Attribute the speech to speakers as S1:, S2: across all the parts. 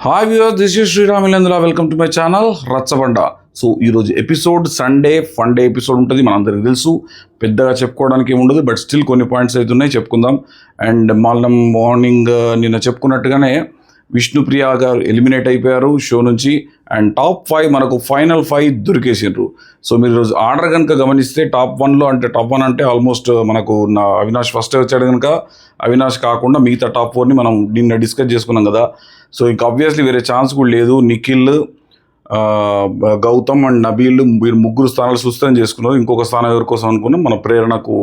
S1: Hi viewers, this is Sriramilendra. Welcome to my channel Rachabanda. So ఈరోజు episode Sunday fun day episode ఉంటుంది. మనందరికీ తెలుసు, పెద్దగా చెప్పుకోవడానికి ఏమి ఉండదు, బట్ స్టిల్ కొన్ని పాయింట్స్ అయితే ఉన్నాయి, చెప్పుకుందాం. అండ్ మార్నింగ్ నిన్న చెప్పుకున్నట్టుగానే విష్ణుప్రియ గారు ఎలిమినేట్ అయిపోయారు షో నుంచి. అండ్ టాప్ 5 మనకు ఫైనల్ 5 దొరికేసిండ్రు. సో మీరు ఈరోజు ఆర్డర్ కనుక గమనిస్తే టాప్ 1 అంటే ఆల్మోస్ట్ మనకు అవినాష్ ఫస్ట్ వచ్చాడు కనుక అవినాష్ కాకుండా మిగతా టాప్ 4ని మనం నిన్న డిస్కస్ చేసుకున్నాం కదా. సో ఇంకా ఆబ్వియస్లీ వేరే ఛాన్స్ కూడా లేదు. నిఖిల్, గౌతమ్ అండ్ నబీల్ మీరు ముగ్గురు స్థానాలు సుస్థం చేసుకున్నారు. ఇంకొక స్థానం ఎవరి కోసం అనుకున్నాం, మన ప్రేరణకు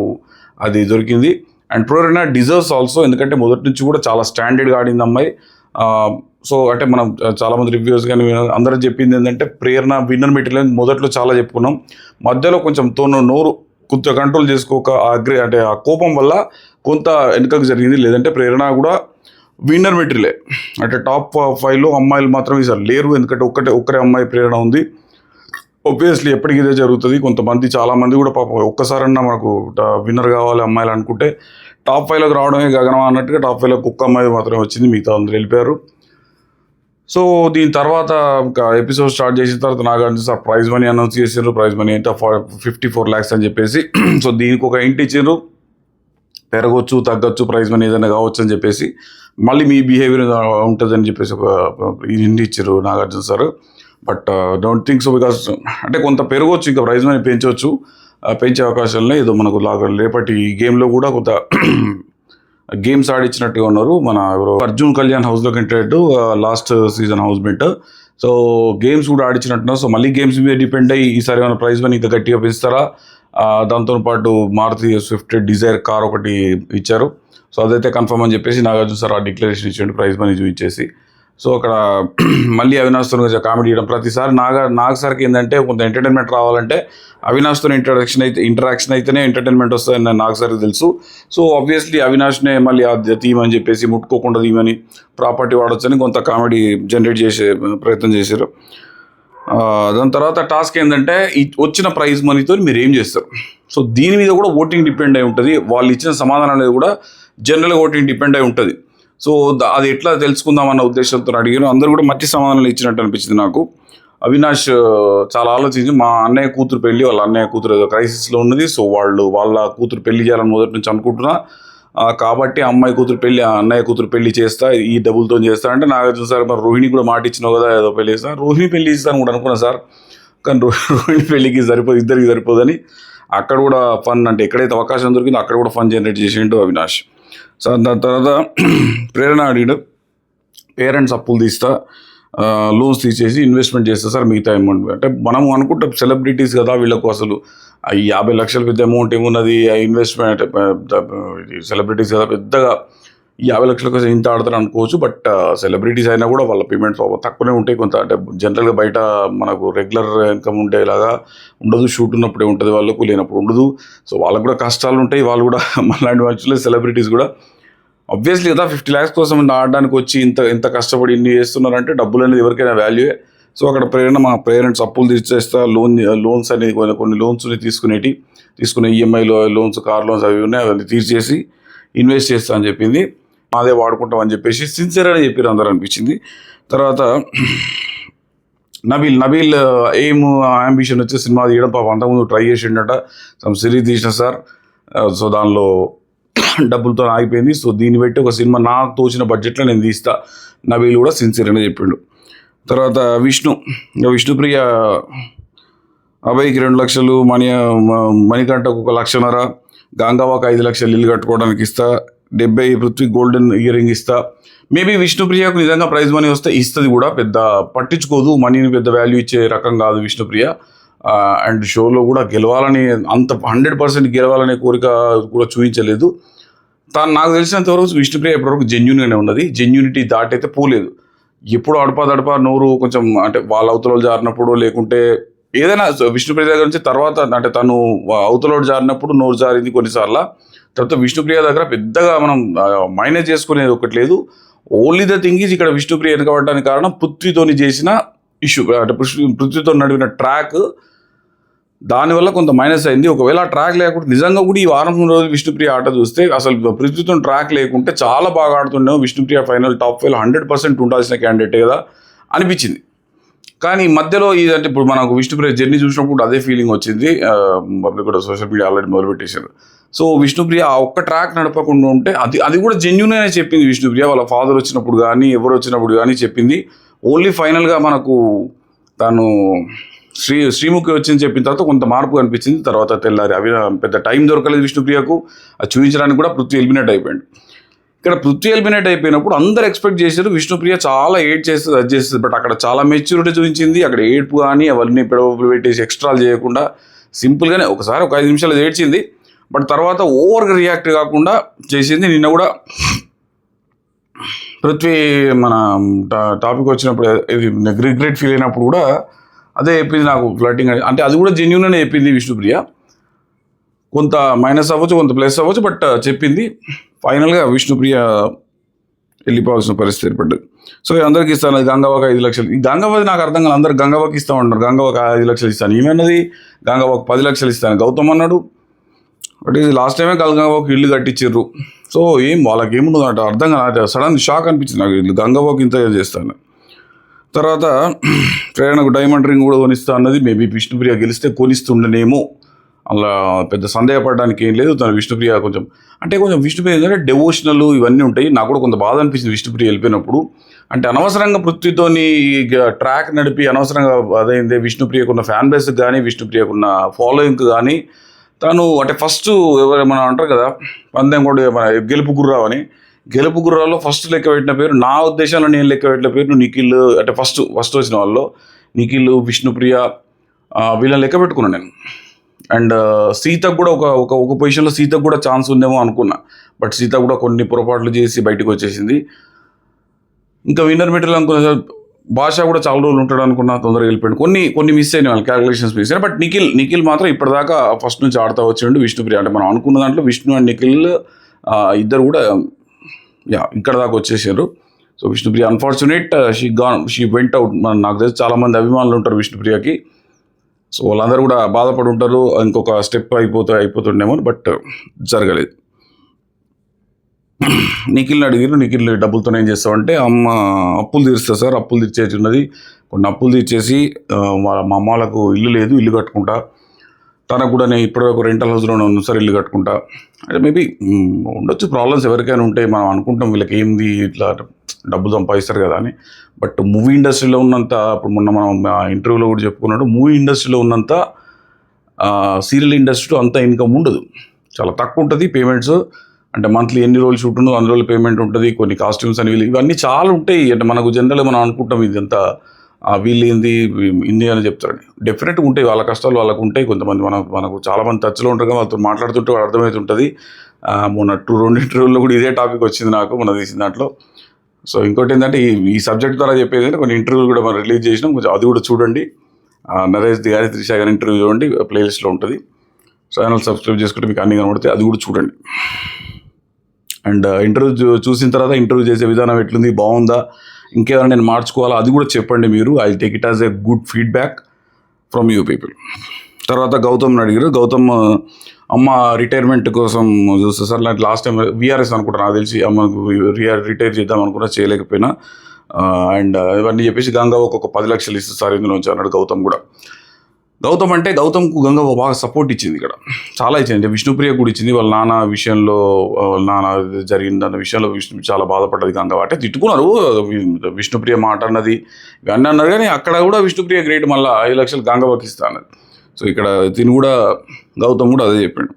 S1: అది దొరికింది. అండ్ ప్రేరణ డిజర్వ్స్ ఆల్సో, ఎందుకంటే మొదటి నుంచి కూడా చాలా స్టాండర్డ్గా ఆడింది అమ్మాయి. సో అంటే మనం చాలామంది రివ్యూస్ కానీ అందరూ చెప్పింది ఏంటంటే ప్రేరణ విన్నర్ మెటీరియల్ మొదట్లో చాలా చెప్పుకున్నాం, మధ్యలో కొంచెం నోరు కొంత కంట్రోల్ చేసుకోక అంటే ఆ కోపం వల్ల కొంత వెనుకకు జరిగింది. లేదంటే ప్రేరణ కూడా విన్నర్ మెటీరియలే. అంటే టాప్ 5లో అమ్మాయిలు మాత్రం ఈసారి లేరు, ఎందుకంటే ఒక్కరే అమ్మాయి ప్రేరణ ఉంది. ఒబ్వియస్లీ ఎప్పటికీ ఇదే జరుగుతుంది. కొంతమంది చాలామంది కూడా పాపం ఒక్కసారన్నా మనకు విన్నర్ కావాలి అమ్మాయిలు అనుకుంటే టాప్ 5లోకి రావడమే గగనం అన్నట్టుగా టాప్ 5లోకి ఒక్క అమ్మాయి మాత్రమే వచ్చింది, మిగతా అందరూ వెళ్ళిపోయారు. సో దీని తర్వాత ఇంకా ఎపిసోడ్ స్టార్ట్ చేసిన తర్వాత నాగార్జున ప్రైజ్ మనీ అనౌన్స్ చేసారు. ప్రైజ్ మనీ అంటే 54 lakhs అని చెప్పేసి. సో దీనికి ఒక ఇంటి ఇచ్చారు, పెరగవచ్చు తగ్గొచ్చు ప్రైజ్ మనీ ఏదైనా కావచ్చు అని చెప్పేసి, మళ్ళీ మీ బిహేవియర్ ఉంటుందని చెప్పేసి ఒక ఇంటి ఇచ్చారు Nagarjuna sir. But don't think so, because అంటే కొంత పెరగవచ్చు, ఇంకా ప్రైజ్ మనీ పెంచవచ్చు, పెంచే అవకాశాలనే ఏదో మనకు రేపటి గేమ్లో కూడా కొంత గేమ్స్ ఆడిచ్చినట్టుగా ఉన్నారు. మన ఎవరో అర్జున్ కళ్యాణ్ హౌస్లోకి enter last season housemate. So games కూడా ఆడిచ్చినట్టున్నారు. సో మళ్ళీ గేమ్స్ మీద డిపెండ్ అయ్యి ఈసారి ఏమైనా ప్రైజ్ మనీ ఇంకా గట్టిగా పెంచుతారా. దాంతోపాటు మారుతి స్విఫ్ట్ డిజైర్ కార్ ఒకటి ఇచ్చారు. సో అదైతే కన్ఫర్మ్ అని చెప్పేసి నాగార్జున సార్ ఆ డిక్లరేషన్ ఇచ్చాడు ప్రైజ్ మనీ చూపించేసి. సో అక్కడ మళ్ళీ అవినాష్తో కామెడీ చేయడం, ప్రతిసారి నాగ్ సార్కి ఏంటంటే కొంత ఎంటర్టైన్మెంట్ రావాలంటే అవినాష్తో ఇంటరాక్షన్ అయితేనే ఎంటర్టైన్మెంట్ వస్తుందని నాగ్ సార్కి తెలుసు. సో ఆబ్వియస్లీ అవినాష్నే మళ్ళీ ఆ థీమ్ అని చెప్పేసి ముట్టుకోకుండా థీమని ప్రాపర్టీ వాడొచ్చని కొంత కామెడీ జనరేట్ చేసే ప్రయత్నం చేశారు. దాని తర్వాత టాస్క్ ఏంటంటే వచ్చిన ప్రైజ్ మనీతో మీరు ఏం చేస్తారు. సో దీని మీద కూడా ఓటింగ్ డిపెండ్ అయి ఉంటుంది. వాళ్ళు ఇచ్చిన సమాధానం అనేది కూడా జనరల్గా ఓటింగ్ డిపెండ్ అయి ఉంటుంది. సో అది ఎట్లా తెలుసుకుందామన్న ఉద్దేశంతో అడిగాను. అందరూ కూడా మంచి సమాధానాలు ఇచ్చినట్టు అనిపించింది నాకు. అవినాష్ చాలా ఆలోచించి, మా అన్నయ్య కూతురు పెళ్ళి, వాళ్ళ అన్నయ్య కూతురు ఏదో క్రైసిస్లో ఉన్నది, సో వాళ్ళ కూతురు పెళ్లి చేయాలని మొదటి నుంచి అనుకుంటున్నా, కాబట్టి అమ్మాయి కూతురు పెళ్ళి అన్నయ్య కూతురు పెళ్లి చేస్తా, ఈ డబ్బులతో చేస్తా అంటే నాగార్జున సార్ మరి రోహిణి కూడా మాట ఇచ్చినావు కదా ఏదో పెళ్లి చేస్తా, రోహిణి పెళ్లి ఇస్తాను కూడా అనుకున్నా సార్, కానీ రోహిణి పెళ్లికి సరిపోదు, ఇద్దరికి సరిపోదని అక్కడ కూడా ఫన్, అంటే ఎక్కడైతే అవకాశం దొరికిందో అక్కడ కూడా ఫన్ జనరేట్ చేసిండు అవినాష్. సో దాని తర్వాత ప్రేరణ అడిగాడు, పేరెంట్స్ అప్పులు తీస్తా, లోన్స్ తీసేసి ఇన్వెస్ట్మెంట్ చేస్తా సార్ మిగతా అమౌంట్. అంటే మనం అనుకుంటాం సెలబ్రిటీస్ కదా వీళ్ళకు అసలు 50 లక్షలు పెద్ద అమౌంట్ ఏమున్నది, ఇన్వెస్ట్మెంట్ సెలబ్రిటీస్ కదా పెద్దగా 50 లక్షల కోసం ఇంత ఆడతారు అనుకోవచ్చు. బట్ సెలబ్రిటీస్ అయినా కూడా వాళ్ళ పేమెంట్స్ తక్కువనే ఉంటాయి కొంత. అంటే జనరల్గా బయట మనకు రెగ్యులర్ ఇన్కమ్ ఉండేలాగా ఉండదు, షూట్ ఉన్నప్పుడే ఉంటుంది వాళ్ళకు, లేనప్పుడు ఉండదు. సో వాళ్ళకు కూడా కష్టాలు ఉంటాయి. వాళ్ళు కూడా మనలాంటి మనుషులే, సెలబ్రిటీస్ కూడా ఆబ్వియస్లీ కదా 50 lakhs కోసం ఆడడానికి వచ్చి ఎంత కష్టపడి ఇన్ని చేస్తున్నారంటే డబ్బులు అనేది ఎవరికైనా వాల్యూయే. సో అక్కడ ప్రేరణ మా పేరెంట్స్ అప్పులు తీర్చేస్తా, లోన్స్ అనేది కొన్ని లోన్స్ని తీసుకునే ఈఎంఐలో లోన్స్, కార్ లోన్స్ అవి ఉన్నాయి, అవన్నీ తీర్చేసి ఇన్వెస్ట్ చేస్తా అని చెప్పింది. అదే వాడుకుంటాం అని చెప్పేసి సిన్సియర్ అని చెప్పారు అందరూ అనిపించింది. తర్వాత నబీల్ ఏం అంబిషన్ వచ్చి సినిమా తీయడం, పాపం అంతకుముందు ట్రై చేసిండట, సమ్ సిరీస్ తీసిన సార్. సో దానిలో డబ్బులతో ఆగిపోయింది. సో దీన్ని బట్టి ఒక సినిమా నాకు తోచిన బడ్జెట్లో నేను తీస్తా, నబీల్ కూడా సిన్సియర్ అని చెప్పిండు. తర్వాత విష్ణుప్రియ అభయ్కి 2 లక్షలు, మణికంఠకు 1.5 లక్షలు, గంగావాకు 5 లక్షలు ఇల్లు కట్టుకోవడానికి ఇస్తా, 70 పృథ్వీ గోల్డెన్ ఇయర్ రింగ్ ఇస్తా. మేబీ విష్ణుప్రియకు నిజంగా ప్రైజ్ మనీ వస్తే ఇస్తుంది కూడా, పెద్ద పట్టించుకోదు, మనీని పెద్ద వాల్యూ ఇచ్చే రకం కాదు విష్ణుప్రియ. అండ్ షోలో కూడా గెలవాలని అంత 100% గెలవాలనే కోరిక కూడా చూపించలేదు. నాకు తెలిసినంత వరకు విష్ణుప్రియ ఇప్పటివరకు జెన్యూన్గానే ఉన్నది, జెన్యూనిటీ దాటైతే పోలేదు. ఎప్పుడు అడపా నోరు కొంచెం అంటే వాళ్ళ అవతల జారినప్పుడు, లేకుంటే ఏదైనా విష్ణుప్రియ దగ్గర నుంచి తర్వాత అంటే తను అవతల జారినప్పుడు నోరు జారింది కొన్నిసార్లు. తర్వాత విష్ణుప్రియ దగ్గర పెద్దగా మనం మైనేజ్ చేసుకునేది ఒకటి లేదు. ఓన్లీ ద థింగ్ ఈజ్ ఇక్కడ విష్ణుప్రియ వెనకబడడానికి కారణం పృథ్వీతోని చేసిన ఇష్యూ, అంటే పృథ్వీతో నడిపిన ట్రాక్ దానివల్ల కొంత మైనస్ అయింది. ఒకవేళ ఆ ట్రాక్ లేకుంటే నిజంగా కూడా ఈ వారం రోజులు విష్ణుప్రియ ఆట చూస్తే అసలు పృథ్వీతో ట్రాక్ లేకుంటే చాలా బాగా ఆడుతుండేమో. విష్ణుప్రియ ఫైనల్ టాప్ 5 100% ఉండాల్సిన క్యాండిడేటే కదా అనిపించింది. కానీ మధ్యలో ఇదంటే ఇప్పుడు మనకు విష్ణుప్రియ జర్నీ చూసినప్పుడు అదే ఫీలింగ్ వచ్చింది. పబ్లిక్ కూడా సోషల్ మీడియా ఆల్రెడీ మొదలుపెట్టేశారు. సో విష్ణుప్రియ ఆ ఒక్క ట్రాక్ నడపకుండా ఉంటే అది కూడా జెన్యూన్ అనే చెప్పింది విష్ణుప్రియ. వాళ్ళ ఫాదర్ వచ్చినప్పుడు కానీ ఎవరు వచ్చినప్పుడు కానీ చెప్పింది. ఓన్లీ ఫైనల్గా మనకు తను శ్రీముఖి వచ్చింది చెప్పిన తర్వాత కొంత మార్పు కనిపించింది. తర్వాత తెల్లారి పెద్ద టైం దొరకలేదు విష్ణుప్రియకు. అది చూపించడానికి కూడా పృథ్వీ ఎలిమినేట్ అయిపోయాడు. ఇక్కడ పృథ్వీ ఎలిమినేట్ అయిపోయినప్పుడు అందరు ఎక్స్పెక్ట్ చేశారు విష్ణుప్రియ చాలా ఏడ్ చేస్తుంది, అది చేస్తుంది. బట్ అక్కడ చాలా మెచ్యూరిటీ చూపించింది. అక్కడ ఏడ్పు కానీ అవన్నీ పెడవలు పెట్టేసి ఎక్స్ట్రాలు చేయకుండా సింపుల్గానే ఒకసారి ఒక 5 నిమిషాలు ఏడ్చింది. బట్ తర్వాత ఓవర్గా రియాక్ట్ కాకుండా చేసింది. నిన్న కూడా పృథ్వీ మన టాపిక్ వచ్చినప్పుడు ఇది రిగ్రెట్ ఫీల్ అయినప్పుడు కూడా అదే చెప్పింది నాకు ఫ్లర్టింగ్ అంటే అది కూడా జెన్యూన్ అనే చెప్పింది విష్ణుప్రియ. కొంత మైనస్ అవ్వచ్చు, కొంత ప్లస్ అవ్వచ్చు, బట్ చెప్పింది. ఫైనల్గా విష్ణుప్రియ వెళ్ళిపోవాల్సిన పరిస్థితి ఏర్పడ్డది. సో అందరికి ఇస్తాను గంగవ్వకి 5 లక్షలు. ఈ గంగవ్వది నాకు అర్థం కాదు. అందరు గంగవ్వకి ఇస్తామన్నారు. గంగవ్వకి 5 లక్షలు ఇస్తాను ఏమన్నది, గంగవ్వకి 10 లక్షలు ఇస్తాను గౌతమ్ అన్నాడు. బట్ ఇది లాస్ట్ టైమే గంగవ్వకి ఇల్లు కట్టించారు. సో వాళ్ళకి ఏముండదు అంటే అర్థం కాదు. సడన్ షాక్ అనిపించింది నాకు, ఇల్లు గంగవ్వకి ఇంత చేస్తాను. తర్వాత ప్రేరణకు డైమండ్ రింగ్ కూడా కొనిస్తా అన్నది. మేబీ విష్ణుప్రియ గెలిస్తే కొనిస్తుండనేమో. అలా పెద్ద సందేహపడడానికి ఏం లేదు. తన విష్ణుప్రియ కొంచెం విష్ణుప్రియ ఏంటంటే డెవోషనల్ ఇవన్నీ ఉంటాయి. నాకు కూడా కొంత బాధ అనిపించింది విష్ణుప్రియ వెళ్ళిపోయినప్పుడు. అంటే అనవసరంగా పృథ్వీతోని ట్రాక్ నడిపి అనవసరంగా అదైంది. విష్ణుప్రియకున్న ఫ్యాన్ బేస్కి కానీ విష్ణుప్రియకున్న ఫాలోయింగ్కి కానీ తను అంటే ఫస్ట్ మనం అంటారు కదా పందెం కూడా మన గెలుపు గుర్రావు అని, గెలుపు గుర్రాల్లో ఫస్ట్ లెక్క పెట్టిన పేరు నా ఉద్దేశంలో నేను లెక్క పెట్టిన పేరు నిఖిల్. అంటే ఫస్ట్ వచ్చిన వాళ్ళు నిఖిల్, విష్ణుప్రియ వీళ్ళని లెక్క పెట్టుకున్నాను నేను. అండ్ సీతకు కూడా ఒక పొజిషన్లో సీతకు కూడా ఛాన్స్ ఉందేమో అనుకున్నా. బట్ సీత కూడా కొన్ని పొరపాట్లు చేసి బయటకు వచ్చేసింది. ఇంకా విన్నర్ మెటీరియల్ అనుకున్న భాష కూడా చాలా రోజులు ఉంటాడు అనుకున్నా, తొందరగా వెళ్ళిపోయాడు. కొన్ని మిస్ అయిన వాళ్ళు క్యాలిక్యులేషన్స్ మిస్ అయినా. బట్ నిఖిల్ మాత్రం ఇప్పటిదాకా ఫస్ట్ నుంచి ఆడుతూ వచ్చిండు. విష్ణుప్రియ అంటే మనం అనుకున్న దాంట్లో విష్ణు అండ్ నిఖిల్ ఇద్దరు కూడా ఇక్కడ దాకా వచ్చేసారు. So Vishnupriya unfortunate she went out. నాకు తెలిసి చాలామంది అభిమానులు ఉంటారు విష్ణుప్రియకి. సో వాళ్ళందరూ కూడా బాధపడి ఉంటారు, ఇంకొక స్టెప్ అయిపోతుండేమో. బట్ జరగలేదు. నిఖిల్ని అడిగారు, నిఖిల్ డబ్బులతో ఏం చేస్తామంటే అమ్మ అప్పులు తీరుస్తా సార్, అప్పులు తీర్చేసి ఉన్నది. కొన్ని అప్పులు తీర్చేసి మా అమ్మ వాళ్ళకు ఇల్లు లేదు, ఇల్లు కట్టుకుంటా. తనకు కూడా నేను ఇప్పటివరకు రెంటల్ హౌస్లోనే ఉన్నాను సార్, ఇల్లు కట్టుకుంటా. అంటే మేబీ ఉండొచ్చు, ప్రాబ్లమ్స్ ఎవరికైనా ఉంటాయి. మనం అనుకుంటాం వీళ్ళకి ఏంది ఇట్లా డబ్బులు సంపాదిస్తారు కదా అని. బట్ మూవీ ఇండస్ట్రీలో ఉన్నంత, ఇప్పుడు మొన్న మనం ఇంటర్వ్యూలో కూడా చెప్పుకున్నాడు, మూవీ ఇండస్ట్రీలో ఉన్నంత సీరియల్ ఇండస్ట్రీలో అంత ఇన్కమ్ ఉండదు, చాలా తక్కువ ఉంటుంది పేమెంట్స్. అంటే మంత్లీ ఎన్ని రోజులు షూట్ ఉండదు, అన్ని రోజులు పేమెంట్ ఉంటుంది. కొన్ని కాస్ట్యూమ్స్ అని ఇవన్నీ చాలా ఉంటాయి. అంటే మనకు జనరల్గా మనం అనుకుంటాం ఇదంతా వీళ్ళు ఏంది ఇండియా అని చెప్తారని. డెఫినెట్గా ఉంటాయి, వాళ్ళ కష్టాలు వాళ్ళకు ఉంటాయి. కొంతమంది మనకు చాలామంది టచ్లో ఉంటారు కదా, వాళ్ళతో మాట్లాడుతుంటే అర్థమవుతుంటుంది. మొన్న 2 ఇంటర్వ్యూల్లో కూడా ఇదే టాపిక్ వచ్చింది నాకు మొన్న తీసిన దాంట్లో. సో ఇంకోటి ఏంటంటే ఈ సబ్జెక్ట్ ద్వారా చెప్పేది అంటే కొన్ని ఇంటర్వ్యూలు కూడా మనం రిలీజ్ చేసినాం, కొంచెం అది కూడా చూడండి. నరేష్ గారి త్రిష గారి ఇంటర్వ్యూ చూడండి, ప్లేలిస్ట్లో ఉంటుంది. ఛానల్ సబ్స్క్రైబ్ చేసుకుంటే మీకు అన్ని కనబడితే అది కూడా చూడండి. అండ్ ఇంటర్వ్యూ చూసిన తర్వాత ఇంటర్వ్యూ చేసే విధానం ఎట్లుంది, బాగుందా, ఇంకేమైనా నేను మార్చుకోవాలా, అది కూడా చెప్పండి మీరు. I take it as a good feedback from you people. తర్వాత గౌతమ్ని అడిగారు. గౌతమ్ అమ్మ రిటైర్మెంట్ కోసం చూస్తే సార్ లాస్ట్ టైం వీఆర్ఎస్ అనుకుంటా, నాకు తెలిసి అమ్మకు రిటైర్ చేద్దాం అనుకున్నా, చేయలేకపోయినా. అండ్ ఇవన్నీ చెప్పేసి గంగవ్వకు ఒక 10 లక్షలు ఇస్తుంది సార్ ఇందులో నుంచి అన్నాడు గౌతమ్ కూడా. గౌతమ్ అంటే గౌతమ్కు గంగవ్వ బాగా సపోర్ట్ ఇచ్చింది, ఇక్కడ చాలా ఇచ్చింది. అంటే విష్ణుప్రియ కూడా ఇచ్చింది. వాళ్ళ నాన్న విషయంలో, వాళ్ళ నాన్న జరిగిందన్న విషయంలో విష్ణు చాలా బాధపడ్డది గంగవ్వ. అంటే తిట్టుకున్నారు, విష్ణుప్రియ మాట అన్నది ఇవన్నీ అన్నారు. కానీ అక్కడ కూడా విష్ణుప్రియ గ్రేట్, మళ్ళీ 5 లక్షలు గంగవ్వకి ఇస్తా అన్నది. సో ఇక్కడ తిని కూడా గౌతమ్ కూడా అదే చెప్పాడు.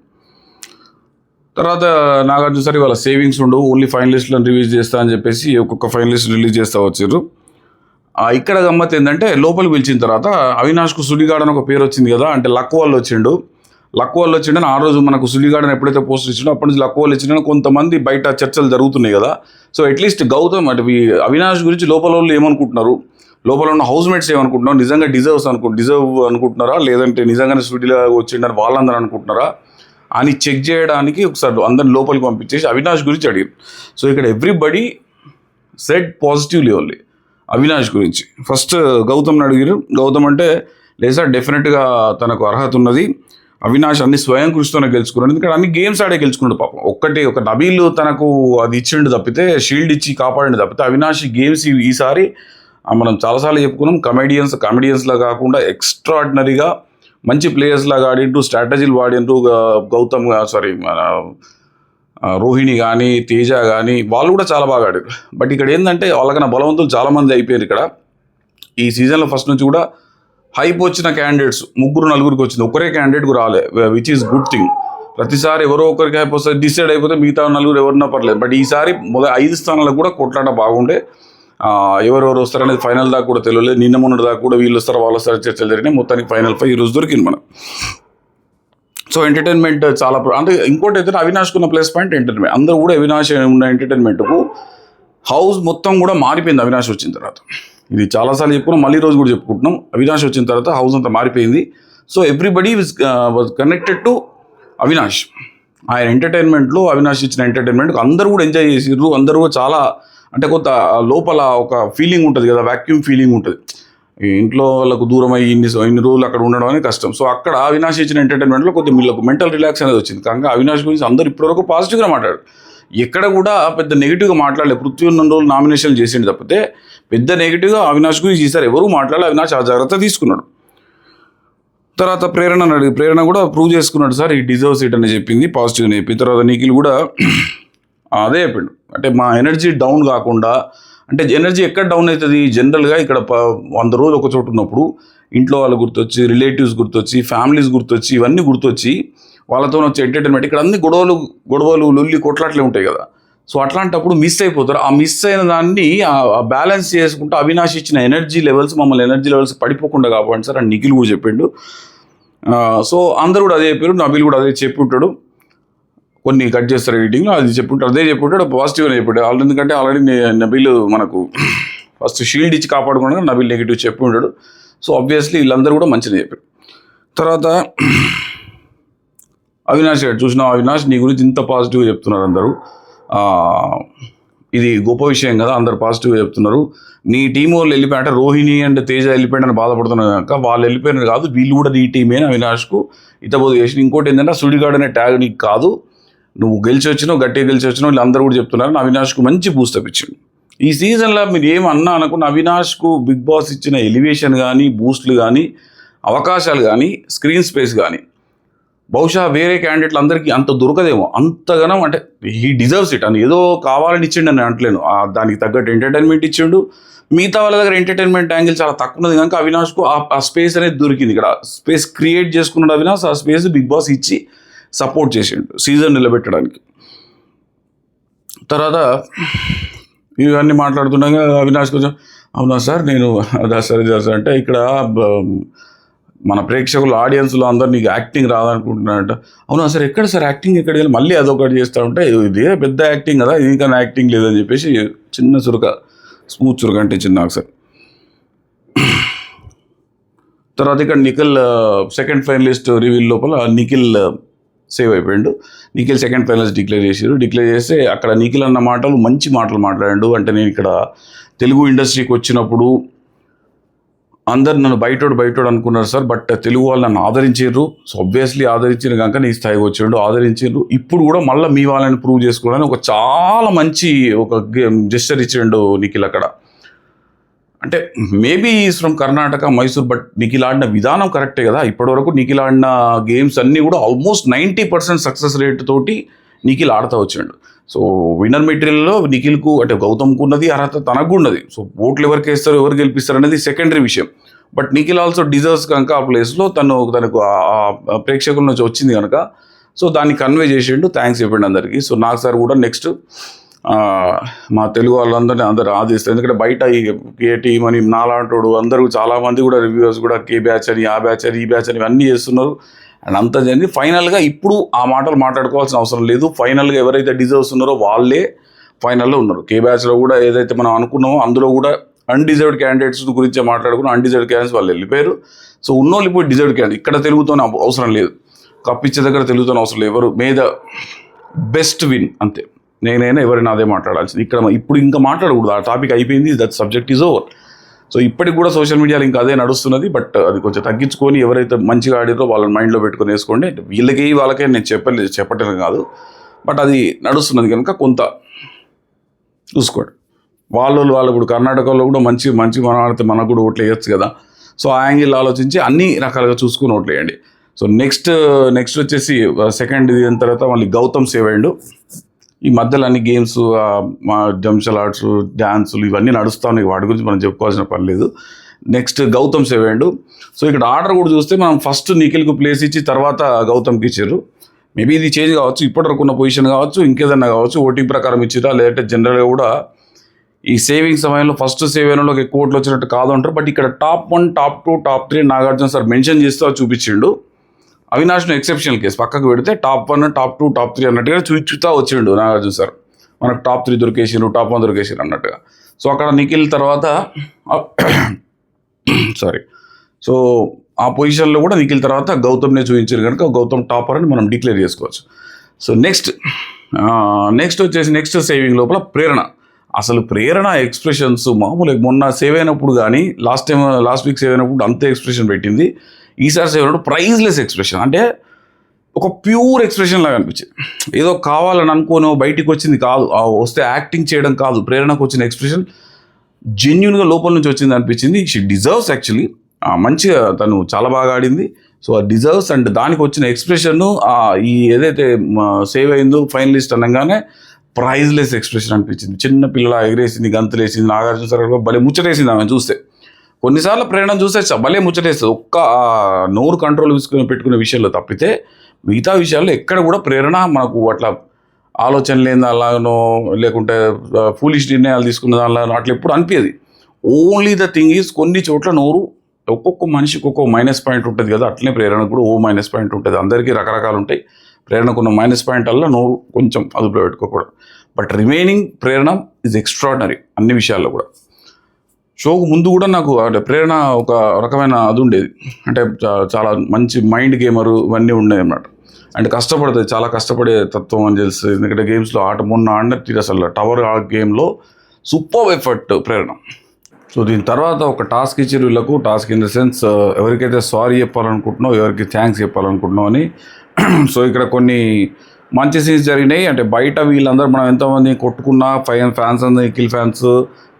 S1: తర్వాత నాగార్జున సరే వాళ్ళ సేవింగ్స్ ఉండవు, ఓన్లీ ఫైనలిస్ట్లను రిలీజ్ చేస్తా అని చెప్పేసి ఒక్కొక్క ఫైనలిస్ట్ రిలీజ్ చేస్తూ వచ్చారు. ఇక్కడ గమ్మత్ ఏంటంటే లోపలికి పిలిచిన తర్వాత అవినాష్కు సులిగాడని ఒక పేరు వచ్చింది కదా, అంటే లక్ వాళ్ళు వచ్చిండని ఆ రోజు మనకు సులిగాడని ఎప్పుడైతే పోస్ట్ ఇచ్చిండో అప్పటి నుంచి లక్ వాళ్ళు ఇచ్చిండని కొంతమంది బయట చర్చలు జరుగుతున్నాయి కదా. సో అట్లీస్ట్ గౌతమ్ అంటే అవినాష్ గురించి లోపల వాళ్ళు ఏమనుకుంటున్నారు, లోపల ఉన్న హౌస్ మేట్స్ ఏమనుకుంటున్నారు, నిజంగా డిజర్వ్ అనుకుంటున్నారా, లేదంటే నిజంగానే సుడిలా వచ్చిండని వాళ్ళందరూ అనుకుంటున్నారా అని చెక్ చేయడానికి ఒకసారి అందరిని లోపలికి పంపించేసి అవినాష్ గురించి అడిగారు. సో ఇక్కడ everybody said positively only Avinash గురించి. ఫస్ట్ గౌతమ్ని అడిగారు. గౌతమ్ అంటే లేదు సార్ డెఫినెట్గా తనకు అర్హత ఉన్నది, అవినాష్ అన్ని స్వయం కృషితోనే గెలుచుకున్నాడు, ఎందుకంటే అన్ని గేమ్స్ ఆడే గెలుచుకున్నాడు పాపం. ఒక నబీల్ తనకు అది ఇచ్చిండు తప్పితే, షీల్డ్ ఇచ్చి కాపాడిండు తప్పితే, అవినాష్ గేమ్స్ ఈసారి మనం చాలాసార్లు చెప్పుకున్నాం, కామెడియన్స్లా కాకుండా ఎక్స్ట్రాడినరీగా మంచి ప్లేయర్స్ లాగా ఆడింటూ స్ట్రాటజీలు వాడింటూ మన రోహిణి కానీ తేజ కానీ వాళ్ళు కూడా చాలా బాగా ఆడారు. బట్ ఇక్కడ ఏంటంటే వాళ్ళకన్నా బలవంతులు చాలామంది అయిపోయారు ఇక్కడ. ఈ సీజన్లో ఫస్ట్ నుంచి కూడా హైప్ వచ్చిన క్యాండిడేట్స్ 3-4 వచ్చింది, ఒకరే క్యాండిడేట్కు రాలే, విచ్ ఈస్ గుడ్ థింగ్. ప్రతిసారి ఎవరో ఒకరికి హైప్ వస్తుంది, డిసైడ్ అయిపోతే మిగతా 4 ఎవరన్నా పర్లేదు. బట్ ఈసారి 5 స్థానాలకు కూడా కొట్లాట బాగుండే. ఎవరెవరు వస్తారనేది ఫైనల్ దాకా కూడా తెలియలేదు. నిన్న మొన్నటి దాకా కూడా వీళ్ళు వస్తారు వాళ్ళు వస్తారు చర్చలు జరిగినాయి. మొత్తానికి ఫైనల్ 5 ఈరోజు దొరికింది మనం. సో ఎంటర్టైన్మెంట్ చాలా అంటే ఇంకోటి అయితే అవినాష్కున్న ప్లస్ పాయింట్ ఎంటర్టైన్మెంట్. అందరూ కూడా అవినాష్ ఉన్న ఎంటర్టైన్మెంట్కు హౌస్ మొత్తం కూడా మారిపోయింది అవినాష్ వచ్చిన తర్వాత. ఇది చాలాసార్లు చెప్పుకున్నాం, మళ్ళీ రోజు కూడా చెప్పుకుంటున్నాం. అవినాష్ వచ్చిన తర్వాత హౌస్ అంతా మారిపోయింది. So everybody was connected to Avinash. ఆయన ఎంటర్టైన్మెంట్లో అవినాష్ ఇచ్చిన ఎంటర్టైన్మెంట్కి అందరూ కూడా ఎంజాయ్ చేసిర్రు. అందరూ కూడా చాలా అంటే కొంత లోపల ఒక ఫీలింగ్ ఉంటుంది కదా, వ్యాక్యూమ్ ఫీలింగ్ ఉంటుంది. ఇంట్లో వాళ్ళకు దూరం అయ్యి ఇన్ని రోజులు అక్కడ ఉండడం అనేది కష్టం. సో అక్కడ అవినాష్ ఇచ్చిన ఎంటర్టైన్మెంట్లో కొద్దిగా వీళ్ళకు మెంటల్ రిలాక్స్ అనేది వచ్చింది. కాగా అవినాష్ గురించి అందరూ ఇప్పటివరకు పాజిటివ్గా మాట్లాడారు, ఎక్కడ కూడా పెద్ద నెగిటివ్గా మాట్లాడలేదు. పృథ్వీ ఉన్న రోజులు నామినేషన్ చేసిండు తప్పితే పెద్ద నెగిటివ్గా అవినాష్ గురించి ఈసారి ఎవరూ మాట్లాడాలి. అవినాష్ ఆ జాగ్రత్త తీసుకున్నాడు. తర్వాత ప్రేరణ కూడా ప్రూవ్ చేసుకున్నాడు, సార్ ఈ డిజర్వ్స్ ఇట్ అని చెప్పింది, పాజిటివ్గా చెప్పింది. తర్వాత నిఖిల్ కూడా అదే చెప్పిండు, అంటే మా ఎనర్జీ డౌన్ కాకుండా, అంటే ఎనర్జీ ఎక్కడ డౌన్ అవుతుంది జనరల్గా ఇక్కడ 100 రోజులు ఒక చోటు ఉన్నప్పుడు ఇంట్లో వాళ్ళు గుర్తొచ్చి, రిలేటివ్స్ గుర్తొచ్చి, ఫ్యామిలీస్ గుర్తొచ్చి, ఇవన్నీ గుర్తొచ్చి వాళ్ళతో వచ్చే ఎంటర్టైన్మెంట్, ఇక్కడ అన్ని గొడవలు లొల్లి కొట్లాట్లే ఉంటాయి కదా. సో అట్లాంటప్పుడు మిస్ అయిపోతారు. ఆ మిస్ అయిన దాన్ని బ్యాలెన్స్ చేసుకుంటూ అవినాష్ ఇచ్చిన ఎనర్జీ లెవెల్స్ పడిపోకుండా కాపాడండి సార్ అని నిఖిల్ కూడా చెప్పిండు. సో అందరూ కూడా అదే చెప్పారు, నబీల్ కూడా అదే చెప్పి ఉంటాడు. కొన్ని కట్ చేస్తారు ఎడిటింగ్లో, అది చెప్పుంటాడు, అదే చెప్పుంటాడు, పాజిటివ్గా చెప్పాడు. ఎందుకంటే ఆల్రెడీ నబీల్ మనకు ఫస్ట్ షీల్డ్ ఇచ్చి కాపాడుకున్నాడు, నబీల్ నెగిటివ్ చెప్పి ఉంటాడు. సో ఆబ్వియస్లీ వీళ్ళందరూ కూడా మంచిగా చెప్పారు. తర్వాత అవినాష్ గారు చూసినావు, అవినాష్ నీ గురించి ఇంత పాజిటివ్గా చెప్తున్నారు అందరూ, ఇది గొప్ప విషయం కదా, అందరు పాజిటివ్గా చెప్తున్నారు. నీ టీం వాళ్ళు వెళ్ళిపోయారంటే రోహిణి అండ్ తేజ వెళ్ళిపోయాడని బాధపడుతున్నారు కనుక, వాళ్ళు వెళ్ళిపోయినారు కాదు, వీళ్ళు కూడా నీ టీమే అవినాష్కు ఇతబోధ చేసి. ఇంకోటి ఏంటంటే సుడిగాడు అనే ట్యాగ్ నీకు కాదు, నువ్వు గట్టిగా గెలిచి వచ్చినావు, వీళ్ళందరూ కూడా చెప్తున్నారు. అవినాష్కు మంచి బూస్టప్ ఇచ్చింది. ఈ సీజన్లో మీరు ఏమన్నా అనుకున్న అవినాష్కు బిగ్ బాస్ ఇచ్చిన ఎలివేషన్ కానీ, బూస్ట్లు కానీ, అవకాశాలు కానీ, స్క్రీన్ స్పేస్ కానీ బహుశా వేరే క్యాండిడేట్లు అందరికీ అంత దొరకదేమో. అంతగానం అంటే హీ డిజర్వ్స్ ఇట్ అని ఏదో కావాలని ఇచ్చిండు అని అంటలేను, దానికి తగ్గట్టు ఎంటర్టైన్మెంట్ ఇచ్చిండు. మిగతా వాళ్ళ దగ్గర ఎంటర్టైన్మెంట్ యాంగిల్ చాలా తక్కువ ఉన్నది కనుక అవినాష్కు ఆ స్పేస్ అనేది దొరికింది. ఇక్కడ స్పేస్ క్రియేట్ చేసుకున్నాడు అవినాష్, ఆ స్పేస్ బిగ్ బాస్ ఇచ్చి సపోర్ట్ చేసిండు సీజన్ నిలబెట్టడానికి. తర్వాత ఇవన్నీ మాట్లాడుతుండగా అవినాష్ కొంచెం అవునా సార్ నేను అదా సరే అంటే ఇక్కడ మన ప్రేక్షకులు ఆడియన్స్లో అందరు నీకు యాక్టింగ్ రాదనుకుంటున్నారంట. అవునా సార్ ఎక్కడ సార్ యాక్టింగ్ ఎక్కడికి వెళ్ళి మళ్ళీ అదొకటి చేస్తూ ఉంటే ఇదే పెద్ద యాక్టింగ్ కదా, ఇంకా యాక్టింగ్ లేదని చెప్పేసి చిన్న స్మూత్ చురుక అంటే చిన్న ఒకసారి. తర్వాత ఇక్కడ నిఖిల్ సెకండ్ ఫైనలిస్ట్ రివీల్ లోపల నిఖిల్ సేవ్ అయిపోయాడు. నిఖిల్ సెకండ్ ఫైనలిస్ట్ డిక్లేర్ చేస్తే అక్కడ నిఖిల్ అన్న మంచి మాటలు మాట్లాడాడు. అంటే నేను ఇక్కడ తెలుగు ఇండస్ట్రీకి వచ్చినప్పుడు అందరు నన్ను బయటోడు అనుకున్నారు సార్, బట్ తెలుగు వాళ్ళు నన్ను ఆదరించారు. సో ఆబ్వియస్లీ ఆదరించిన కనుక నీ స్థాయికి వచ్చాడు, ఆదరించారు. ఇప్పుడు కూడా మళ్ళీ మీ వాళ్ళని ప్రూవ్ చేసుకోవడానికి ఒక చాలా మంచి ఒక జెస్చర్ ఇచ్చాడు నిఖిల్ అక్కడ. అంటే maybe is from Karnataka, Mysore, but Nikhil ఆడిన విధానం కరెక్టే కదా. ఇప్పటివరకు నిఖిల్ ఆడిన గేమ్స్ అన్నీ కూడా ఆల్మోస్ట్ 90% సక్సెస్ రేట్ తోటి నిఖిల్ ఆడుతూ వచ్చాడు. సో విన్నర్ మెటీరియల్లో నిఖిల్కు అంటే గౌతమ్కు ఉన్నది, అర్హత తనకు ఉన్నది. సో ఓట్లు ఎవరికి వేస్తారు, ఎవరు గెలిపిస్తారు అనేది సెకండరీ విషయం. బట్ నిఖిల్ ఆల్సో డిజర్వ్స్ కనుక ఆ ప్లేస్లో తనకు ప్రేక్షకుల నుంచి వచ్చింది కనుక సో దాన్ని కన్వే చేసిండు, థ్యాంక్స్ చెప్పండి అందరికీ. సో నాకు సార్ కూడా నెక్స్ట్ మా తెలుగు వాళ్ళందరినీ అందరూ ఆదిస్తారు. ఎందుకంటే బయట ఏ టీం అని నాలాంటోడు అందరూ చాలామంది కూడా రివ్యూవర్స్ కూడా కే బ్యాచ్ అని, ఆ బ్యాచ్ అని, ఈ బ్యాచ్ అని ఇవన్నీ చేస్తున్నారు. అండ్ అంతా జరిగింది. ఫైనల్గా ఇప్పుడు ఆ మాటలు మాట్లాడుకోవాల్సిన అవసరం లేదు. ఫైనల్గా ఎవరైతే డిజర్వ్స్ ఉన్నారో వాళ్ళే ఫైనల్లో ఉన్నారు. కే బ్యాచ్లో కూడా ఏదైతే మనం అనుకున్నామో అందులో కూడా అన్డిజర్వ్డ్ క్యాండిడేట్స్ గురించి మాట్లాడుకున్నాం. అన్డిజర్వ్డ్ క్యాండిడేట్స్ వాళ్ళు వెళ్ళిపోయారు. సో ఉన్నోళ్ళు ఇప్పుడు డిజర్వ్డ్ క్యాండిడేట్ ఇక్కడ తెలుగుతోనే అవసరం లేదు, కప్పిచ్చే దగ్గర తెలుగుతోనే అవసరం లేదు. ఎవరు మే ద బెస్ట్ విన్ అంతే. నేనైనా ఎవరైనా అదే మాట్లాడాల్సింది. ఇక్కడ ఇప్పుడు ఇంకా మాట్లాడకూడదు, ఆ టాపిక్ అయిపోయింది, that subject is over. So ఇప్పటికి కూడా సోషల్ మీడియాలో ఇంకా అదే నడుస్తున్నది. బట్ అది కొంచెం తగ్గించుకొని ఎవరైతే మంచిగా ఆడిరో వాళ్ళని మైండ్లో పెట్టుకొని వేసుకోండి. వాళ్ళకే నేను చెప్పటం కాదు, బట్ అది నడుస్తున్నది కనుక కొంత చూసుకోండి. వాళ్ళు ఇప్పుడు కర్ణాటకలో కూడా మంచి మనం ఆడితే మనకు కూడా ఓట్లు వేయచ్చు కదా. సో ఆ యాంగిల్ ఆలోచించి అన్ని రకాలుగా చూసుకుని ఓట్లు వేయండి. సో నెక్స్ట్ వచ్చేసి సెకండ్ ఇది అయిన తర్వాత మళ్ళీ గౌతమ్ సేవ్ అయ్యిండు. ఈ మధ్యలో అన్ని గేమ్స్, మా జంషల్ ఆర్ట్స్, డ్యాన్సులు ఇవన్నీ నడుస్తూ ఉన్నాయి. వాటి గురించి మనం చెప్పుకోవాల్సిన పని లేదు. నెక్స్ట్ గౌతమ్ సేవ్ అయ్యిండు. సో ఇక్కడ ఆర్డర్ కూడా చూస్తే మనం ఫస్ట్ నిఖిల్కు ప్లేస్ ఇచ్చి తర్వాత గౌతమ్కి ఇచ్చారు. మేబీ ఇది చేంజ్ కావచ్చు, ఇప్పటివరకు ఉన్న పొజిషన్ కావచ్చు, ఇంకేదన్నా కావచ్చు, ఓటింగ్ ప్రకారం ఇచ్చిరా, లేదంటే జనరల్గా కూడా ఈ సేవింగ్ సమయంలో ఫస్ట్ సేవ్ అయిన వాళ్ళకి ఎక్కువ ఓట్లు వచ్చినట్టు కాదు అంటారు. బట్ ఇక్కడ top 1, top 2, top 3 Nagarjuna sir mention చేస్తూ చూపించిండు. అవినాష్ను ఎక్సెప్షనల్ కేసు పక్కకు పెడితే టాప్ 1, టాప్ 2, టాప్ 3 అన్నట్టుగా చూపించుతా వచ్చిండు నాగార్జున సార్. మనకు టాప్ 3 దొరికేసారు, టాప్ 1 దొరికేసారు అన్నట్టుగా. సో అక్కడ నిఖిల్ తర్వాత సో ఆ పొజిషన్లో కూడా నిఖిల్ తర్వాత గౌతమ్నే చూపించారు కనుక గౌతమ్ టాపర్ అని మనం డిక్లేర్ చేసుకోవచ్చు. సో నెక్స్ట్ వచ్చేసి నెక్స్ట్ సేవింగ్ లోపల ప్రేరణ. అసలు ప్రేరణ ఎక్స్ప్రెషన్స్ మామూలు మొన్న సేవ్ అయినప్పుడు కానీ లాస్ట్ వీక్ సేవ్ అయినప్పుడు అంతే ఎక్స్ప్రెషన్ పెట్టింది. ఈసారి సేవ్ అయినప్పుడు ప్రైజ్లెస్ ఎక్స్ప్రెషన్, అంటే ఒక ప్యూర్ ఎక్స్ప్రెషన్ లాగా అనిపించింది. ఏదో కావాలని అనుకోనో బయటికి వచ్చింది కాదు, వస్తే యాక్టింగ్ చేయడం కాదు. ప్రేరణకు వచ్చిన ఎక్స్ప్రెషన్ జెన్యున్గా లోపల నుంచి వచ్చింది అనిపించింది. షీ డిజర్వ్స్ యాక్చువల్లీ, మంచిగా తను చాలా బాగా ఆడింది. సో ఆ డిజర్వ్స్ అండ్ దానికి వచ్చిన ఎక్స్ప్రెషన్ ఈ ఏదైతే సేవ్ అయిందో ఫైనలిస్ట్ అనగానే ప్రైజ్లెస్ ఎక్స్ప్రెషన్ అనిపించింది. చిన్న పిల్లల ఎగిరేసింది, గంతులేసింది. నాగార్జున సార్ భలే ముచ్చటేసింది ఆమె చూస్తే. కొన్నిసార్లు ప్రేరణ చూస్తే భలే ముచ్చటేస్తుంది. ఒక్క నోరు కంట్రోల్ పెట్టుకునే విషయంలో తప్పితే మిగతా విషయాల్లో ఎక్కడ కూడా ప్రేరణ మనకు అట్లా ఆలోచన లేని అలాగనో లేకుంటే ఫూలిష్ నిర్ణయాలు తీసుకున్న దానిలో అట్లా ఎప్పుడు అనిపించదు. ఓన్లీ ద థింగ్ ఈజ్ కొన్ని చోట్ల నోరు ఒక్కొక్క మనిషికి ఒక్కొక్క మైనస్ పాయింట్ ఉంటుంది కదా, అట్లనే ప్రేరణకు కూడా మైనస్ పాయింట్ ఉంటుంది. అందరికీ రకరకాలు ఉంటాయి. ప్రేరణకు ఉన్న మైనస్ పాయింట్ వల్ల నోరు కొంచెం అదుపులో పెట్టుకోకూడదు. But remaining Prerana is extraordinary అన్ని విషయాల్లో కూడా. షోకు ముందు కూడా నాకు అంటే ప్రేరణ ఒక రకమైన అది ఉండేది, అంటే చాలా మంచి మైండ్ గేమరు ఇవన్నీ ఉండేవి అన్నమాట. అంటే కష్టపడుతుంది, చాలా కష్టపడే తత్వం అని తెలుసు. ఎందుకంటే గేమ్స్లో మొన్న ఆడినట్టు అసలు టవర్ గేమ్లో సూపర్ ఎఫర్ట్ ప్రేరణ. సో దీని తర్వాత ఒక టాస్క్ ఇచ్చారు వీళ్ళకు. టాస్క్ ఇన్ ద సెన్స్ ఎవరికైతే సారీ చెప్పాలనుకుంటున్నావు, ఎవరికి థ్యాంక్స్ చెప్పాలనుకుంటున్నావు అని. సో ఇక్కడ కొన్ని మంచి సీన్స్ జరిగినాయి. అంటే బయట వీళ్ళందరూ మనం ఎంతమంది కొట్టుకున్నా, ఫ్యాన్స్ అందరూ, నిఖిల్ ఫ్యాన్స్,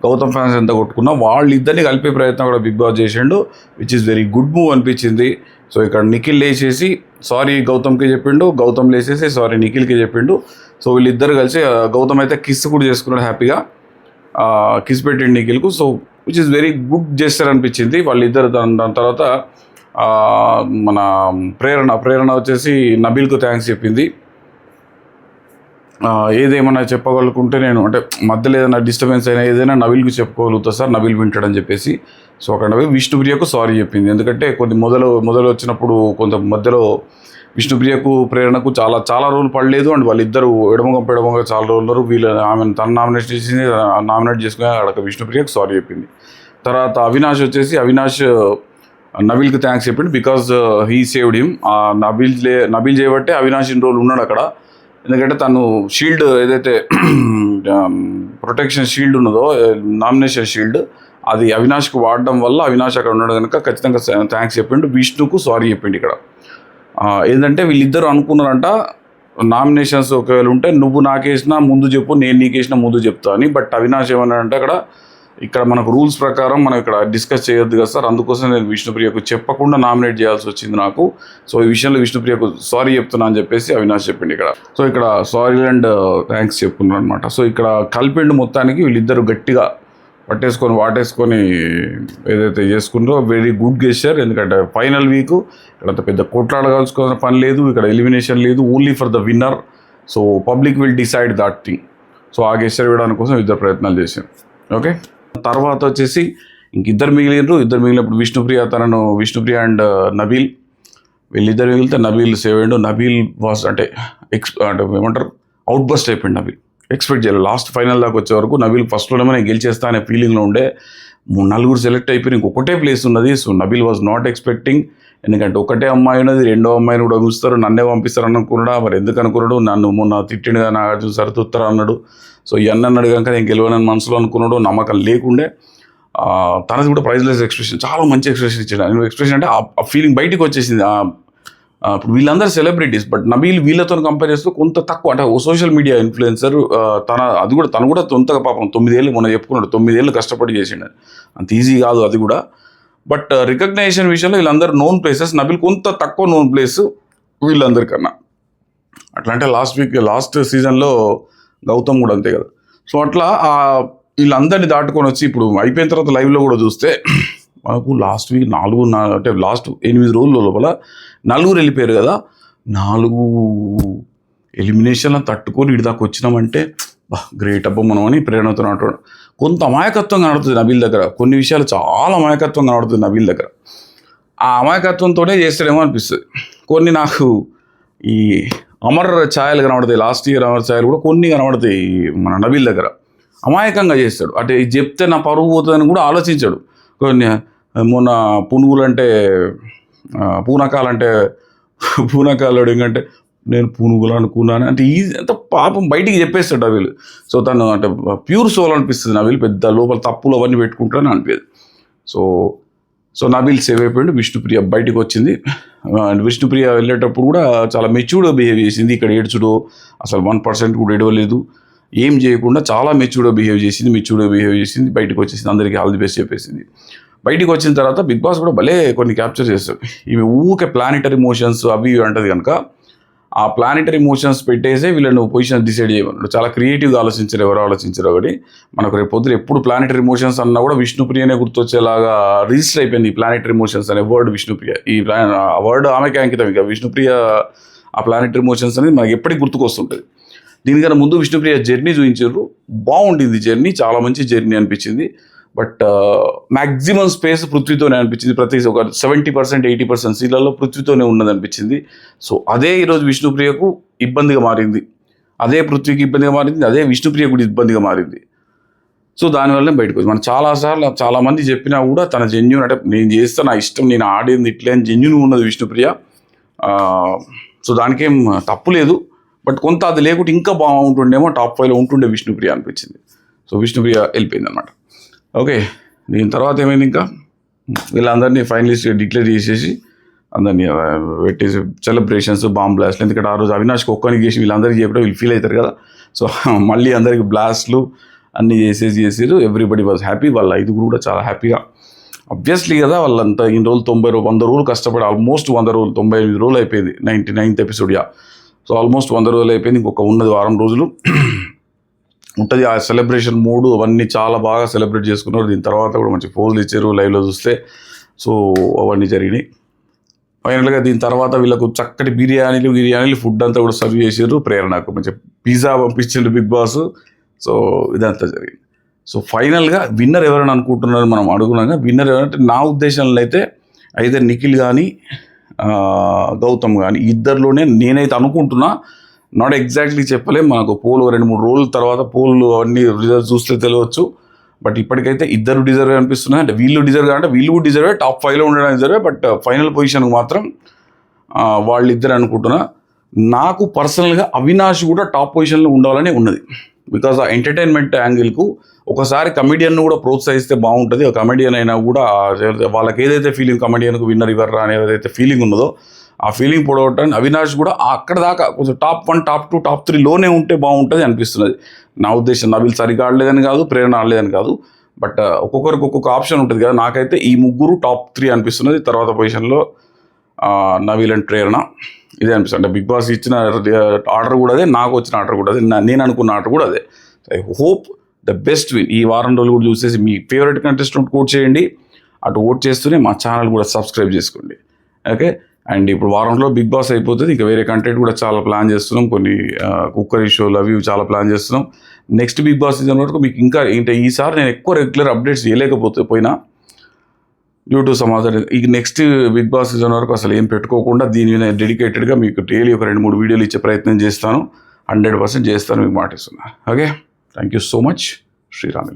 S1: గౌతమ్ ఫ్యాన్స్ ఎంత కొట్టుకున్నా వాళ్ళిద్దరిని కలిపే ప్రయత్నం కూడా బిగ్ బాస్ చేసిండు, which is very good move అనిపించింది. సో ఇక్కడ నిఖిల్ లేచేసి సారీ గౌతమ్కి చెప్పిండు, గౌతమ్ లేచేసి సారీ నిఖిల్కి చెప్పిండు. సో వీళ్ళిద్దరు కలిసి గౌతమ్ అయితే కిస్ కూడా చేసుకున్నాడు, హ్యాపీగా కిస్ పెట్టిండు నిఖిల్కు. So which is very good gesture అనిపించింది వాళ్ళిద్దరు. దాని తర్వాత మన ప్రేరణ వచ్చేసి నబీల్కు థ్యాంక్స్ చెప్పింది. ఏదేమన్నా చెప్పగలుగుకుంటే నేను అంటే మధ్యలో ఏదైనా డిస్టర్బెన్స్ అయినా ఏదైనా నబీల్కి చెప్పుకోగలుగుతా సార్, నబీల్ వింటాడని చెప్పేసి. సో అక్కడ నబీల్ విష్ణుప్రియకు సారీ చెప్పింది. ఎందుకంటే కొన్ని మొదలు వచ్చినప్పుడు కొంత మధ్యలో విష్ణుప్రియకు ప్రేరణకు చాలా రోజులు పడలేదు. అండ్ వాళ్ళిద్దరు ఎడమగా చాలా రోజులు ఉన్నారు. ఆమెను తను నామినేట్ చేసుకుని అక్కడ విష్ణుప్రియకు సారీ చెప్పింది. తర్వాత అవినాష్ నబీల్కి థ్యాంక్స్ చెప్పిండు, because he saved him. Nabeel చేయబట్టే అవినాష్ ఇన్ని రోజులు ఉన్నాడు అక్కడ. ఎందుకంటే తను షీల్డ్ ఏదైతే ప్రొటెక్షన్ షీల్డ్ ఉన్నదో, నామినేషన్ షీల్డ్, అది అవినాష్కి వాడడం వల్ల అవినాష్ అక్కడ ఉన్నాడు కనుక ఖచ్చితంగా థ్యాంక్స్ చెప్పిండు. విష్ణుకు సారీ చెప్పిండు. ఇక్కడ ఏంటంటే వీళ్ళిద్దరు అనుకున్నారంట నామినేషన్స్ ఒకవేళ ఉంటే నువ్వు నాకేసినా ముందు చెప్పు, నేను నీకేసినా ముందు చెప్తా అని. బట్ అవినాష్ ఏమన్నాడంటే ఇక్కడ మనకు రూల్స్ ప్రకారం మనం ఇక్కడ డిస్కస్ చేయొద్దు కదా సార్, అందుకోసం నేను విష్ణుప్రియకు చెప్పకుండా నామినేట్ చేయాల్సి వచ్చింది నాకు. సో ఈ విషయంలో విష్ణుప్రియకు సారీ చెప్తున్నా అని చెప్పేసి అవినాష్ చెప్పిండు ఇక్కడ. సో ఇక్కడ సారీ అండ్ థ్యాంక్స్ చెప్పుకున్నారు అనమాట. సో ఇక్కడ కలిపిండు మొత్తానికి వీళ్ళిద్దరు గట్టిగా వాటేసుకొని ఏదైతే చేసుకున్నారో వెరీ గుడ్ గెస్చర్. ఎందుకంటే ఫైనల్ వీక్ ఇక్కడ పెద్ద కొట్లాడగాల్సుకోవాల్సిన పని లేదు, ఇక్కడ ఎలిమినేషన్ లేదు, only for the winner. So public will decide that thing. So ఆ గెస్చర్ ఇవ్వడానికి కోసం ఇద్దరు ప్రయత్నాలు చేశారు. ఓకే, తర్వాత వచ్చేసి ఇద్దరు మిగిలినప్పుడు విష్ణుప్రియ అండ్ నబీల్, వీళ్ళిద్దరు మిగిలితే నబీల్ సేవ్ అయ్యిండు. నబీల్ వాస్ అంటే ఏమంటారు, అవుట్ బస్ట్ అయిపోయింది. నబీల్ ఎక్స్పెక్ట్ చేయలేదు. లాస్ట్ ఫైనల్ దాకా వచ్చే వరకు నబీల్ ఫస్ట్లోనే నేను గెలిచేస్తా అనే ఫీలింగ్లో ఉండే. 4 సెలెక్ట్ అయిపోయి ఇంకొకటే ప్లేస్ ఉన్నది. So Nabeel was not expecting. ఎందుకంటే ఒకటే అమ్మాయి ఉన్నది, రెండో అమ్మాయిని కూడా చూస్తారు, నన్నే పంపిస్తారు అనుకున్నాడా, మరి ఎందుకు అనుకున్నాడు. నన్ను మొన్న తిట్టిండుగా నాగార్జున సార్ తుత్తరా అన్నాడు. సో ఇవన్నీ అన్నాడు కనుక నేను గెలవనని మనసులో అనుకున్నాడు, నమ్మకం లేకుండే. తనది కూడా ప్రైజ్లెస్ ఎక్స్ప్రెషన్, చాలా మంచి ఎక్స్ప్రెషన్ ఇచ్చాడు. ఎక్స్ప్రెషన్ అంటే ఆ ఫీలింగ్ బయటికి వచ్చేసింది. ఇప్పుడు వీళ్ళందరూ సెలబ్రిటీస్, బట్ నబీల్ వీళ్ళతో కంపేర్ చేస్తూ కొంత తక్కువ, అంటే సోషల్ మీడియా ఇన్ఫ్లుయెన్సర్. తను కూడా తొంతగా పాపం 9 ఏళ్ళు మొన్న చెప్పుకున్నాడు, 9 ఏళ్ళు కష్టపడి చేసిండు. అంత ఈజీ కాదు అది కూడా. బట్ రికగ్నైజేషన్ విషయంలో వీళ్ళందరూ నోన్ ప్లేసెస్, నబీల్ కొంత తక్కువ నోన్ ప్లేస్ వీళ్ళందరికన్నా. అట్లా అంటే లాస్ట్ సీజన్లో గౌతమ్ కూడా అంతే కదా. సో అట్లా వీళ్ళందరినీ దాటుకొని వచ్చి ఇప్పుడు అయిపోయిన తర్వాత లైవ్లో కూడా చూస్తే మనకు లాస్ట్ వీక్ 8 రోజుల లోపల 4 వెళ్ళిపోయారు కదా. 4 ఎలిమినేషన్లను తట్టుకొని ఇటు దాకా వచ్చినామంటే గ్రేట్ అబ్బా మనం అని ప్రేరణతో అంటాడు. కొంత అమాయకత్వం కనబడుతుంది నబీల్ దగ్గర, కొన్ని విషయాలు చాలా అమాయకత్వం కనబడుతుంది నబీల్ దగ్గర. ఆ అమాయకత్వంతోనే చేస్తాడేమో అనిపిస్తుంది. కొన్ని నాకు ఈ అమర్ ఛాయలు కనబడతాయి, లాస్ట్ ఇయర్ అమర్ ఛాయలు కూడా కొన్ని కనబడతాయి మన నబీల్ దగ్గర. అమాయకంగా చేస్తాడు, అంటే ఇది చెప్తే నా పరువు పోతుందని కూడా ఆలోచించాడు. కొన్ని మొన్న పునుగులంటే పూనకాలు ఎందుకంటే నేను పునుగులు అనుకున్నాను అంటే ఈజీ అంత పాపం బయటికి చెప్పేస్తాడు నబీల్. సో తను అంటే ప్యూర్ సోల్ అనిపిస్తుంది నబీల్, పెద్ద లోపల తప్పులు అవన్నీ పెట్టుకుంటారని అనిపించదు. సో నబీల్ సేవ్ అయిపోయింది. విష్ణుప్రియ బయటికి వచ్చింది. విష్ణుప్రియ వెళ్ళేటప్పుడు కూడా చాలా మెచ్యూర్డ్గా బిహేవ్ చేసింది. ఇక్కడ ఏడ్చుడు అసలు 1% కూడా ఏడవలేదు, ఏం చేయకుండా చాలా మెచ్యూర్డ్గా బిహేవ్ చేసింది. బయటకు వచ్చేసింది, అందరికీ ఆల్ ది బెస్ట్ చెప్పేసింది. బయటికి వచ్చిన తర్వాత బిగ్ బాస్ కూడా భలే కొన్ని క్యాప్చర్ చేస్తాడు. ఇవి ఊకే ప్లానిటరీ మోషన్స్ అవి అంటది కనుక ఆ ప్లానిటరీ మోషన్స్ పెట్టేసే వీళ్ళని పొజిషన్ డిసైడ్ చేయమన్నాడు. చాలా క్రియేటివ్గా ఎవరు ఆలోచించారు ఒకటి. మనకు రేపు పొద్దున ఎప్పుడు ప్లానిటరీ మోషన్స్ అన్నా కూడా విష్ణుప్రియనే గుర్తొచ్చేలాగా రిజిస్టర్ అయిపోయింది ఈ ప్లానిటరీ మోషన్స్ అనే వర్డ్. విష్ణుప్రియ ఈ వర్డ్ ఆమెకి అంకితం. ఇక విష్ణుప్రియ ఆ ప్లానిటరీ మోషన్స్ అనేది మనకి ఎప్పటికీ గుర్తుకొస్తుంటుంది. దీనికన్నా ముందు విష్ణుప్రియ జర్నీ చూపించారు, బాగుండింది జర్నీ, చాలా మంచి జర్నీ అనిపించింది. బట్ మ్యాక్సిమం స్పేస్ పృథ్వీతోనే అనిపించింది. ప్రతి ఒక 70% 80% సీన్లలో పృథ్వీతోనే ఉన్నది అనిపించింది. సో అదే ఈరోజు విష్ణుప్రియకు ఇబ్బందిగా మారింది, అదే పృథ్వీకి ఇబ్బందిగా మారింది, అదే విష్ణుప్రియ కూడా ఇబ్బందిగా మారింది. సో దానివల్లనే బయటకు వచ్చి మనం చాలామంది చెప్పినా కూడా తన జెన్యూన్, అంటే నేను చేస్తా నా ఇష్టం, నేను ఆడింది ఇట్లే అని జెన్యూన్గా ఉన్నది విష్ణుప్రియ. సో దానికేం తప్పు లేదు. బట్ కొంత అది లేకుంటే ఇంకా బాగుంటుండేమో, టాప్ 5లో ఉంటుండే విష్ణుప్రియ అనిపించింది. సో విష్ణుప్రియ వెళ్ళిపోయింది అనమాట. ఓకే, దీని తర్వాత ఏమైంది, ఇంకా వీళ్ళందరినీ ఫైనలిస్ట్ డిక్లేర్ చేసేసి అందరినీ పెట్టేసి సెలబ్రేషన్స్, బాంబ్ బ్లాస్ట్లు. ఎందుకంటే ఆ రోజు అవినాష్కి ఒక్కరికి చేసి వీళ్ళందరికీ చెప్పడం వీళ్ళు ఫీల్ అవుతారు కదా. సో మళ్ళీ అందరికి బ్లాస్ట్లు అన్నీ చేసారు. Everybody was happy. వాళ్ళ 5 కూడా చాలా హ్యాపీగా, అబ్వియస్లీ కదా. వాళ్ళంతా ఇన్ని రోజులు 100 రోజులు కష్టపడి ఆల్మోస్ట్ 100 రోజులు 98 రోజులు అయిపోయింది. 99th episode. సో ఆల్మోస్ట్ 100 రోజులు అయిపోయింది. ఇంకొక ఉన్నది వారం రోజులు ఉంటుంది. ఆ సెలబ్రేషన్ మూడు అవన్నీ చాలా బాగా సెలబ్రేట్ చేసుకున్నారు. దీని తర్వాత కూడా మంచి పోజులు ఇచ్చారు లైవ్లో చూస్తే. సో అవన్నీ జరిగినాయి. ఫైనల్గా దీని తర్వాత వీళ్ళకు చక్కటి బిర్యానీలు ఫుడ్ అంతా కూడా సర్వ్ చేసారు. ప్రేరణకు మంచి పిజ్జా పంపించిండు బిగ్ బాస్. సో ఇదంతా జరిగింది. సో ఫైనల్గా విన్నర్ ఎవరైనా అనుకుంటున్నారు మనం అడుగున్నాగా. విన్నర్ ఎవరంటే నా ఉద్దేశంలో అయితే నిఖిల్ కానీ గౌతమ్ కానీ ఇద్దరిలోనే నేనైతే అనుకుంటున్నా. నాట్ ఎగ్జాక్ట్లీ చెప్పలేం, మనకు పోల్ 2-3 రోజుల తర్వాత పోల్ అన్ని రిజల్ట్స్ చూస్తే తెలియవచ్చు. బట్ ఇప్పటికైతే ఇద్దరు డిజర్వ్ అనిపిస్తున్నాయి. అంటే వీళ్ళు డిజర్వ్ అంటే వీళ్ళు కూడా డిజర్వే, టాప్ 5లో ఉండడానికి డిజర్వే. బట్ ఫైనల్ పొజిషన్కి మాత్రం వాళ్ళిద్దరు అనుకుంటున్నా. నాకు పర్సనల్గా అవినాష్ కూడా టాప్ పొజిషన్లో ఉండాలని ఉన్నది. బికాజ్ ఆ ఎంటర్టైన్మెంట్ యాంగిల్కు ఒకసారి కమెడియన్ను కూడా ప్రోత్సహిస్తే బాగుంటుంది. ఆ కమెడియన్ అయినా కూడా వాళ్ళకి ఏదైతే ఫీలింగ్ కమెడియన్కు విన్నర్ ఇవ్వరా అనేది ఏదైతే ఫీలింగ్ ఉన్నదో ఆ ఫీలింగ్ పొడవటానికి అవినాష్ కూడా అక్కడ దాకా కొంచెం టాప్ 1, టాప్ 2, టాప్ 3లోనే ఉంటే బాగుంటుంది అనిపిస్తున్నది నా ఉద్దేశం. నబీల్ సరిగా ఆడలేదని కాదు, ప్రేరణ ఆడలేదని కాదు. బట్ ఒక్కొక్కరికి ఒక్కొక్క ఆప్షన్ ఉంటుంది కదా. నాకైతే ఈ ముగ్గురు టాప్ 3 అనిపిస్తున్నది. తర్వాత పొజిషన్లో నబీల్ అండ్ ప్రేరణ ఇదే అనిపిస్తుంది. అంటే బిగ్ బాస్ ఇచ్చిన ఆర్డర్ కూడా అదే, నాకు వచ్చిన ఆర్డర్ కూడా అదే, నేను అనుకున్న ఆర్డర్ కూడా అదే. I hope the best win. ఈ వారం రోజులు కూడా చూసేసి మీ ఫేవరెట్ కంటెస్టెంట్ ఓట్ చేయండి. అటు ఓట్ చేస్తూనే మా ఛానల్ కూడా సబ్స్క్రైబ్ చేసుకోండి. ఓకే. అండ్ ఇప్పుడు వారంలో బిగ్ బాస్ అయిపోతుంది. ఇంకా వేరే కంటెంట్ కూడా చాలా ప్లాన్ చేస్తున్నాం. కొన్ని కుక్కరీ షోలు అవి చాలా ప్లాన్ చేస్తున్నాం. నెక్స్ట్ బిగ్ బాస్ సీజన్ వరకు మీకు ఇంకా ఏంటంటే ఈసారి నేను ఎక్కువ రెగ్యులర్ అప్డేట్స్ చేయలేకపోయినా యూట్యూబ్ సమాచారం. ఈ నెక్స్ట్ బిగ్ బాస్ సీజన్ వరకు అసలు ఏం పెట్టుకోకుండా దీని మీద డెడికేటెడ్గా మీకు డైలీ ఒక 2-3 వీడియోలు ఇచ్చే ప్రయత్నం చేస్తాను. 100% చేస్తాను, మీకు మాటిస్తున్నా. Okay, thank you so much. Sriram.